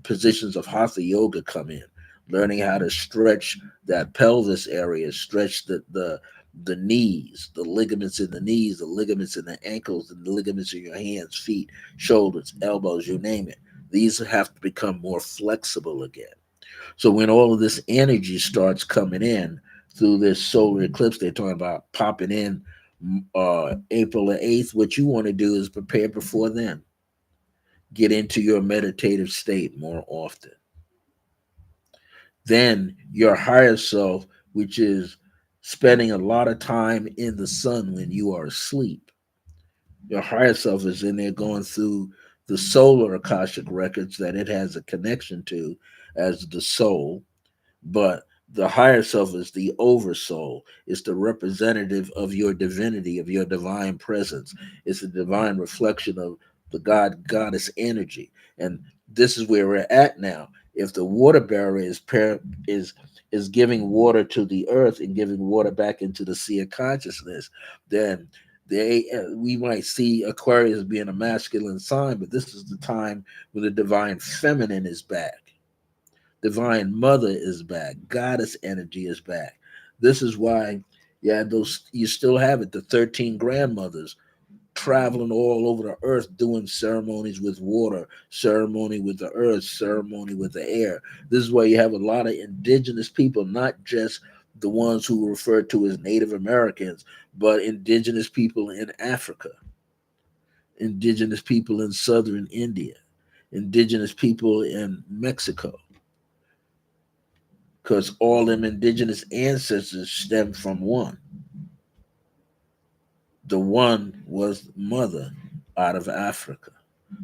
positions of hatha yoga come in, learning how to stretch that pelvis area, stretch the knees, the ligaments in the knees, the ligaments in the ankles, and the ligaments in your hands, feet, shoulders, elbows, you name it. These have to become more flexible again. So when all of this energy starts coming in through this solar eclipse, they're talking about popping in April the 8th. What you want to do is prepare before then. Get into your meditative state more often. Then your higher self, which is spending a lot of time in the sun when you are asleep. Your higher self is in there going through the solar Akashic records that it has a connection to as the soul, but the higher self is the oversoul. It's the representative of your divinity, of your divine presence. It's a divine reflection of the God goddess energy. And this is where we're at now. If the water bearer is is giving water to the earth and giving water back into the sea of consciousness, then we might see Aquarius being a masculine sign, but this is the time when the divine feminine is back. Divine mother is back. Goddess energy is back. This is why, yeah, those you still have it. The 13 grandmothers traveling all over the earth doing ceremonies with water, ceremony with the earth, ceremony with the air. This is why you have a lot of indigenous people, not just the ones who are referred to as Native Americans, but indigenous people in Africa, indigenous people in southern India, indigenous people in Mexico, because all them indigenous ancestors stem from one. The one was mother out of Africa,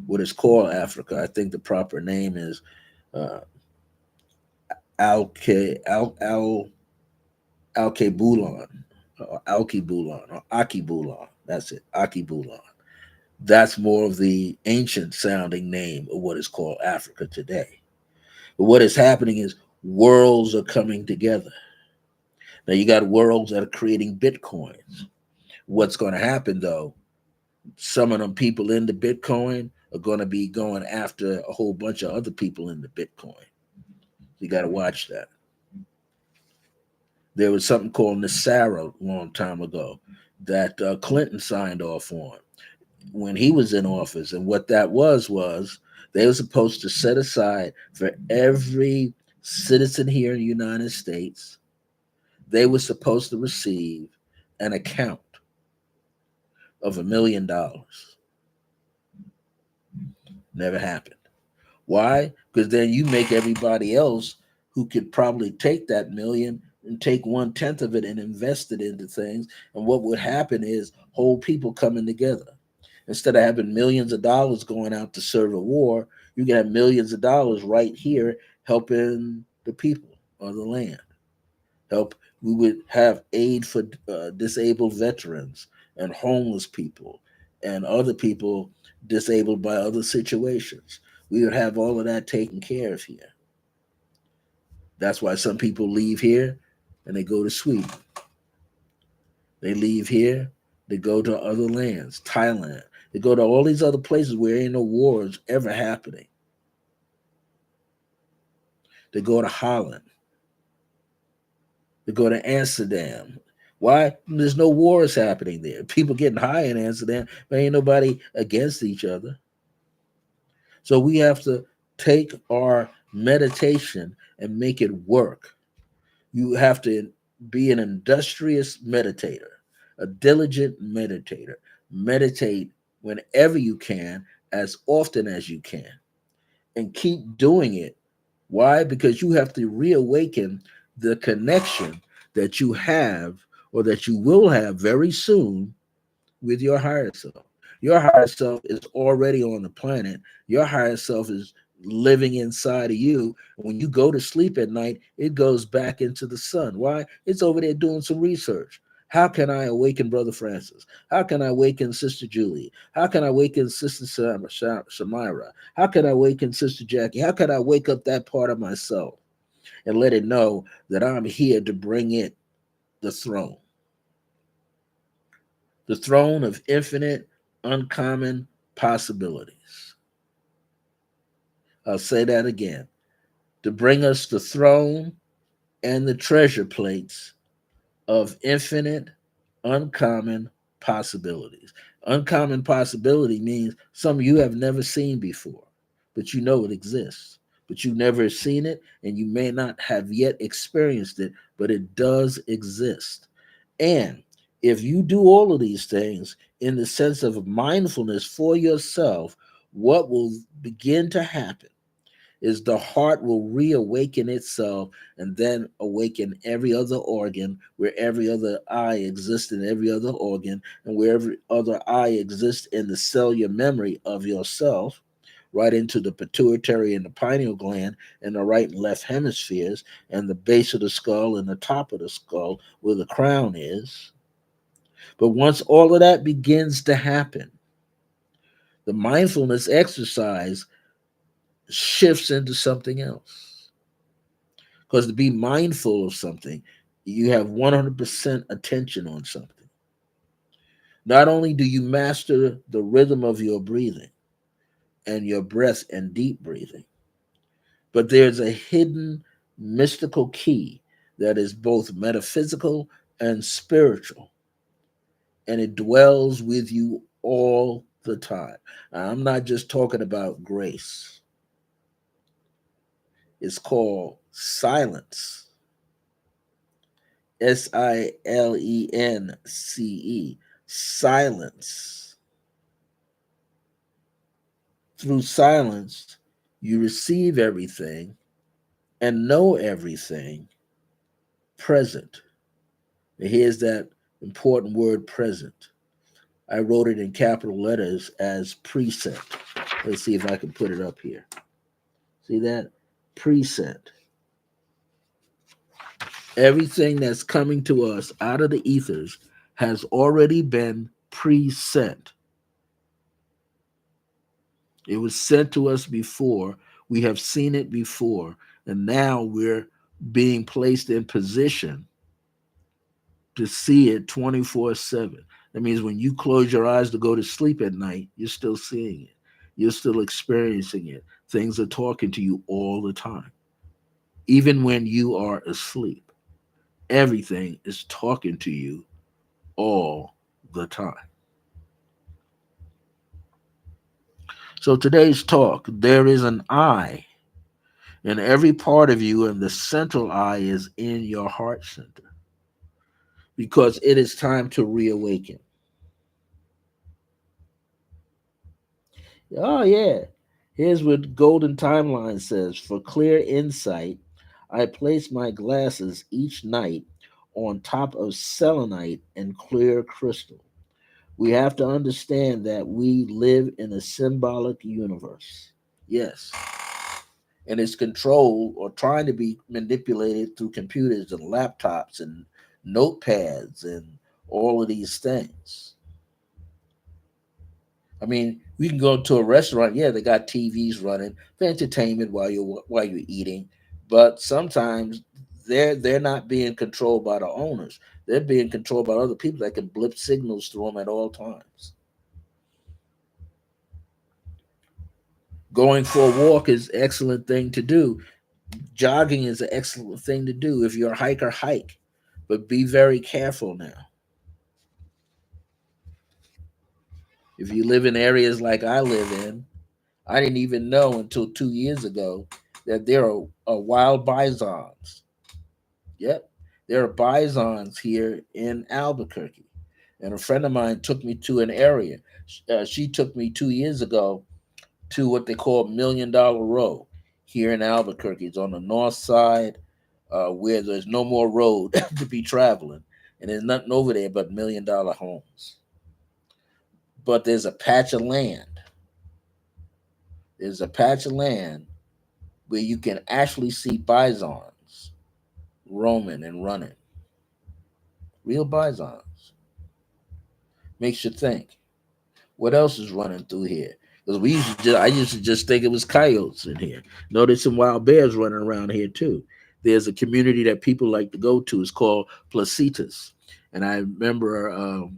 what is called Africa. I think the proper name is uh, Alkebulan, or Alkebulan, or Akibulan. That's it, Akibulan. That's more of the ancient sounding name of what is called Africa today. But what is happening is worlds are coming together. Now you got worlds that are creating bitcoins. What's going to happen though? Some of them people in the Bitcoin are going to be going after a whole bunch of other people in the Bitcoin. You got to watch that. There was something called Nasara a long time ago that Clinton signed off on when he was in office. And what that was they were supposed to set aside for every citizen here in the United States, they were supposed to receive an account of $1 million. Never happened. Why? Because then you make everybody else who could probably take that million and take 1/10 of it and invest it into things. And what would happen is whole people coming together. Instead of having millions of dollars going out to serve a war, you can have millions of dollars right here helping the people of the land. Help. We would have aid for disabled veterans and homeless people and other people disabled by other situations. We would have all of that taken care of here. That's why some people leave here and they go to Sweden. They leave here, they go to other lands, Thailand. They go to all these other places where ain't no wars ever happening. They go to Holland. They go to Amsterdam. Why? There's no wars happening there. People getting high in Amsterdam, but ain't nobody against each other. So we have to take our meditation and make it work. You have to be an industrious meditator, a diligent meditator. Meditate whenever you can, as often as you can, and keep doing it. Why? Because you have to reawaken the connection that you have or that you will have very soon with your higher self. Your higher self is already on the planet. Your higher self is living inside of you. When you go to sleep at night, it goes back into the sun. Why? It's over there doing some research. How can I awaken Brother Francis? How can I awaken Sister Julie? How can I awaken Sister Samira? How can I awaken Sister Jackie? How can I wake up that part of myself and let it know that I'm here to bring it the throne? The throne of infinite, uncommon possibilities. I'll say that again. To bring us the throne and the treasure plates of infinite, uncommon possibilities. Uncommon possibility means something you have never seen before, but you know it exists. But you've never seen it, and you may not have yet experienced it, but it does exist. And if you do all of these things in the sense of mindfulness for yourself, what will begin to happen is the heart will reawaken itself and then awaken every other organ, where every other eye exists in every other organ, and where every other eye exists in the cellular memory of yourself, right into the pituitary and the pineal gland and the right and left hemispheres and the base of the skull and the top of the skull where the crown is. But once all of that begins to happen, the mindfulness exercise shifts into something else. Because to be mindful of something, you have 100% attention on something. Not only do you master the rhythm of your breathing and your breath and deep breathing, but there's a hidden mystical key that is both metaphysical and spiritual, and it dwells with you all the time. Now, I'm not just talking about grace, it's called silence. Silence. Silence. Through silence, you receive everything and know everything present. And here's that important word present. I wrote it in capital letters as present. Let's see if I can put it up here. See that? Present. Everything that's coming to us out of the ethers has already been present. It was sent to us before. We have seen it before. And now we're being placed in position to see it 24/7. That means when you close your eyes to go to sleep at night, you're still seeing it. You're still experiencing it. Things are talking to you all the time. Even when you are asleep, everything is talking to you all the time. So today's talk, there is an eye in every part of you, and the central eye is in your heart center because it is time to reawaken. Oh, yeah. Here's what Golden Timeline says: for clear insight, I place my glasses each night on top of selenite and clear crystal. We have to understand that we live in a symbolic universe. Yes. And it's controlled or trying to be manipulated through computers and laptops and notepads and all of these things. I mean, we can go to a restaurant. Yeah, they got TVs running for entertainment while you're eating, but sometimes they're not being controlled by the owners. They're being controlled by other people that can blip signals through them at all times. Going for a walk is an excellent thing to do. Jogging is an excellent thing to do. If you're a hiker, hike, but be very careful now. If you live in areas like I live in, I didn't even know until 2 years ago that there are wild bisons. Yep, there are bisons here in Albuquerque. And a friend of mine took me to an area. She took me 2 years ago to what they call $1 Million Row here in Albuquerque. It's on the north side where there's no more road to be traveling. And there's nothing over there but $1 million homes. But there's a patch of land. There's a patch of land where you can actually see bisons roaming and running. Real bisons. Makes you think. What else is running through here? Because I used to just think it was coyotes in here. No, there's some wild bears running around here too. There's a community that people like to go to. It's called Placitas, and I remember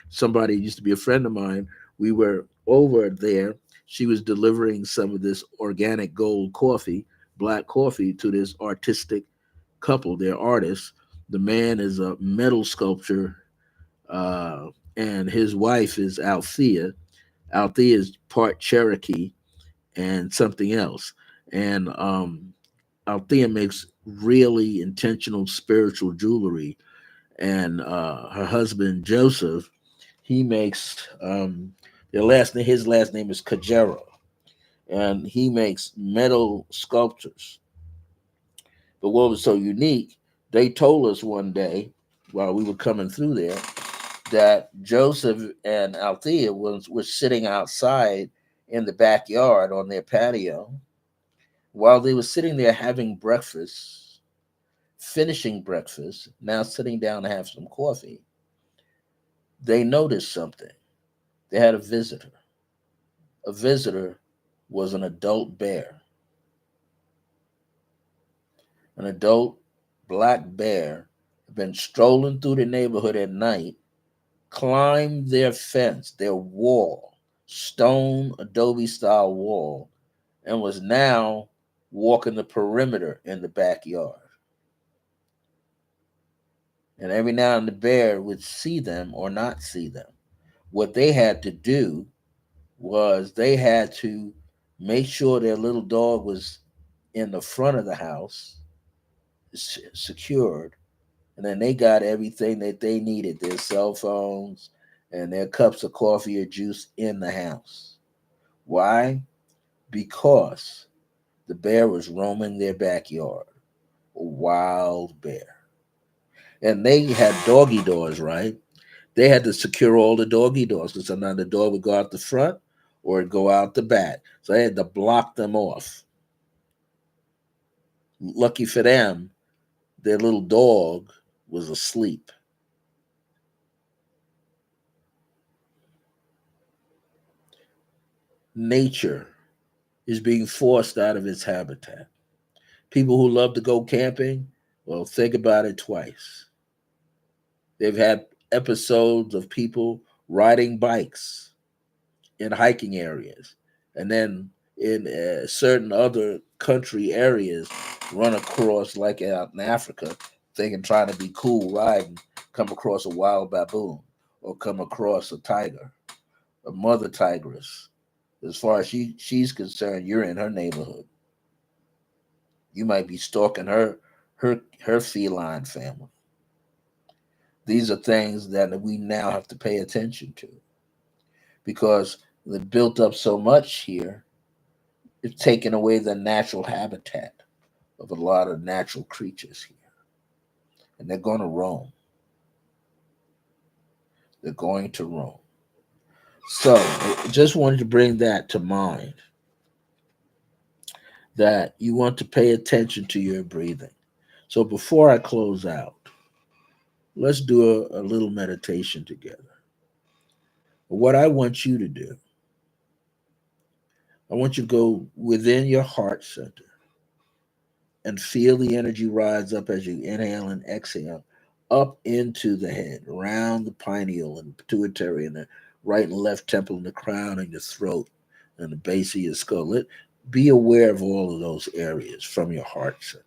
somebody used to be a friend of mine. We were over there. She was delivering some of this organic gold coffee, black coffee, to this artistic couple. They're artists. The man is a metal sculptor, uh, and his wife is Althea. Althea is part Cherokee and something else. And Althea makes really intentional spiritual jewelry. And her husband Joseph, he makes his last name is Kajero, and he makes metal sculptures. But what was so unique, they told us one day while we were coming through there that Joseph and Althea was sitting outside in the backyard on their patio while they were sitting there having breakfast, finishing breakfast, now sitting down to have some coffee. They noticed something. They had a visitor. A visitor was an adult bear. An adult black bear had been strolling through the neighborhood at night, climbed their fence, their wall, stone adobe style wall, and was now walking the perimeter in the backyard. And every now and then the bear would see them or not see them. What they had to do was they had to make sure their little dog was in the front of the house, secured, and then they got everything that they needed, their cell phones and their cups of coffee or juice in the house. Why? Because the bear was roaming their backyard, a wild bear. And they had doggy doors, right? They had to secure all the doggy doors because sometimes the dog would go out the front or it'd go out the back. So they had to block them off. Lucky for them, their little dog was asleep. Nature is being forced out of its habitat. People who love to go camping, well, think about it twice. They've had episodes of people riding bikes in hiking areas, and then in certain other country areas, run across, like out in Africa, thinking trying to be cool riding, come across a wild baboon or come across a tiger, a mother tigress. As far as she's concerned, you're in her neighborhood. You might be stalking her feline family. These are things that we now have to pay attention to because they built up so much here. It's taken away the natural habitat of a lot of natural creatures here, and they're going to roam. They're going to roam. So, I just wanted to bring that to mind, that you want to pay attention to your breathing. So, before I close out, let's do a little meditation together. What I want you to do, I want you to go within your heart center and feel the energy rise up as you inhale and exhale up into the head, around the pineal and pituitary and the right and left temple and the crown and your throat and the base of your skull. Be aware of all of those areas from your heart center.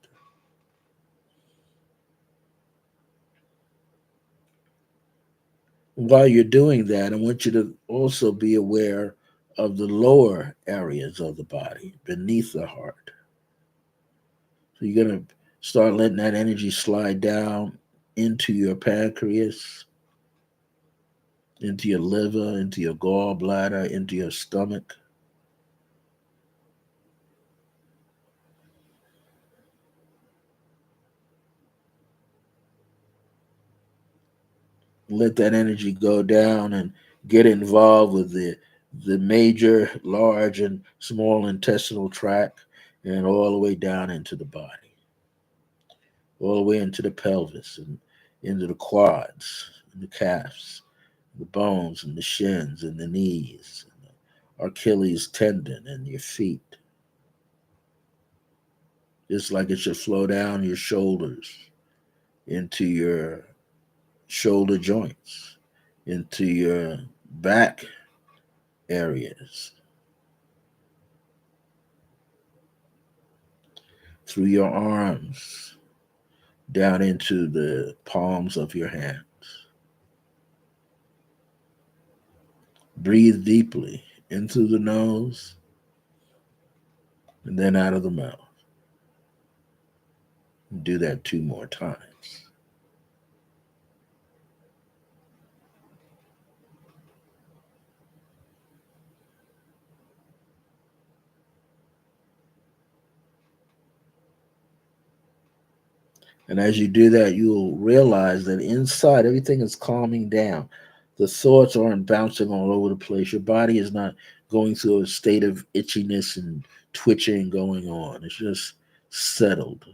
While you're doing that, I want you to also be aware of the lower areas of the body beneath the heart. So you're going to start letting that energy slide down into your pancreas, into your liver, into your gallbladder, into your stomach. Let that energy go down and get involved with the major, large, and small intestinal tract, and all the way down into the body, all the way into the pelvis and into the quads and the calves, the bones and the shins and the knees, and the Achilles tendon and your feet. Just like it should flow down your shoulders into your shoulder joints, into your back areas, through your arms, down into the palms of your hands. Breathe deeply in through the nose and then out of the mouth. Do that 2 more times. And as you do that, you'll realize that inside everything is calming down. The thoughts aren't bouncing all over the place. Your body is not going through a state of itchiness and twitching going on. It's just settled.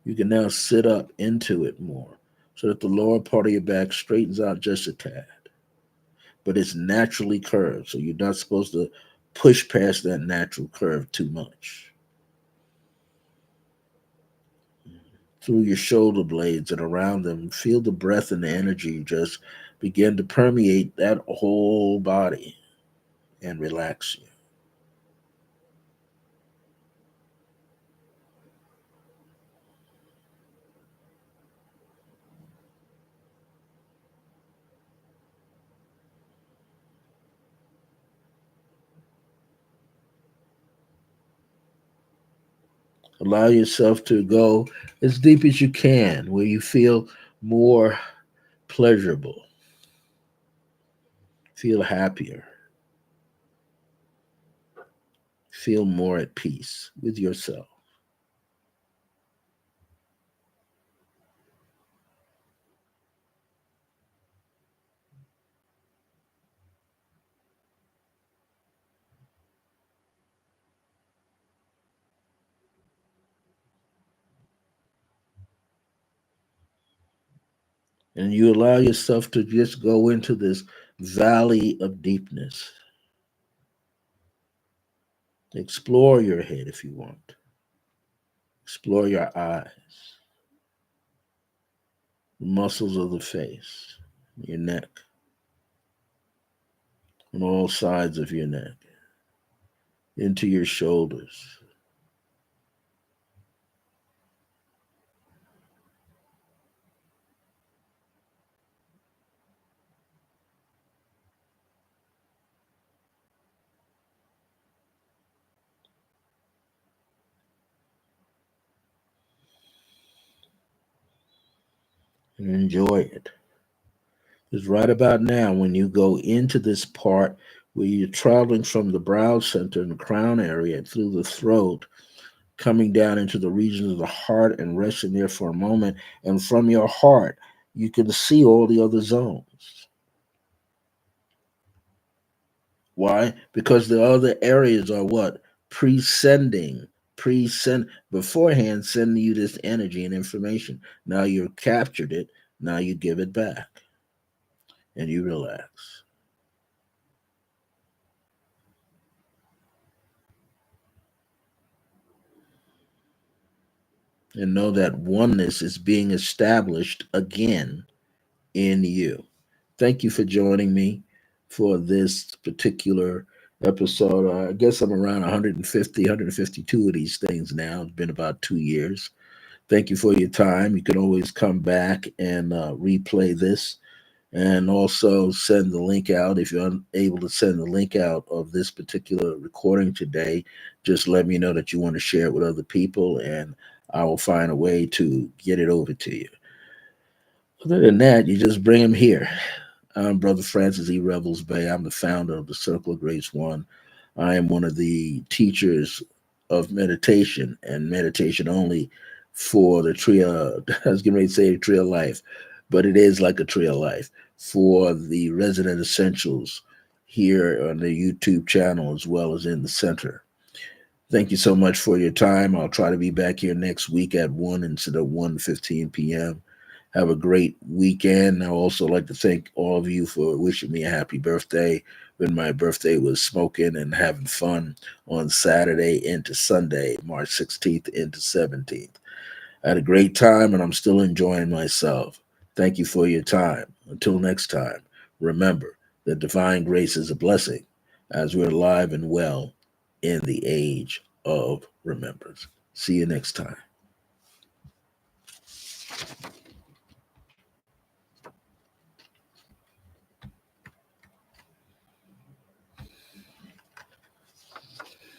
You can now sit up into it more so that the lower part of your back straightens out just a tad. But it's naturally curved, so you're not supposed to push past that natural curve too much. through your shoulder blades and around them. Feel the breath and the energy just begin to permeate that whole body and relax you. Allow yourself to go as deep as you can, where you feel more pleasurable, feel happier, feel more at peace with yourself. And you allow yourself to just go into this valley of deepness. Explore your head if you want, explore your eyes, the muscles of the face, your neck, on all sides of your neck, into your shoulders, and enjoy it. Because right about now, when you go into this part where you're traveling from the brow center and the crown area through the throat, coming down into the regions of the heart and resting there for a moment, and from your heart, you can see all the other zones. Why? Because the other areas are what? Presending. Presend beforehand sending you this energy and information. Now you've captured it. Now you give it back and you relax. And know that oneness is being established again in you. Thank you for joining me for this particular episode. I guess I'm around 150, 152 of these things now. It's been about 2 years. Thank you for your time. You can always come back and replay this and also send the link out. If you're unable to send the link out of this particular recording today, just let me know that you want to share it with other people and I will find a way to get it over to you. Other than that, you just bring them here. I'm Brother Francis E. Revels-Bey. I'm the founder of the Circle of Grace One. I am one of the teachers of meditation and meditation only for the tree of, I was getting ready to say the tree of life, but it is like a tree of life for the Resident Essentials here on the YouTube channel as well as in the center. Thank you so much for your time. I'll try to be back here next week at 1 instead of 1:15 p.m. Have a great weekend. I also like to thank all of you for wishing me a happy birthday when my birthday was smoking and having fun on Saturday into Sunday, March 16th into 17th. I had a great time and I'm still enjoying myself. Thank you for your time. Until next time, remember that divine grace is a blessing as we're alive and well in the age of remembrance. See you next time.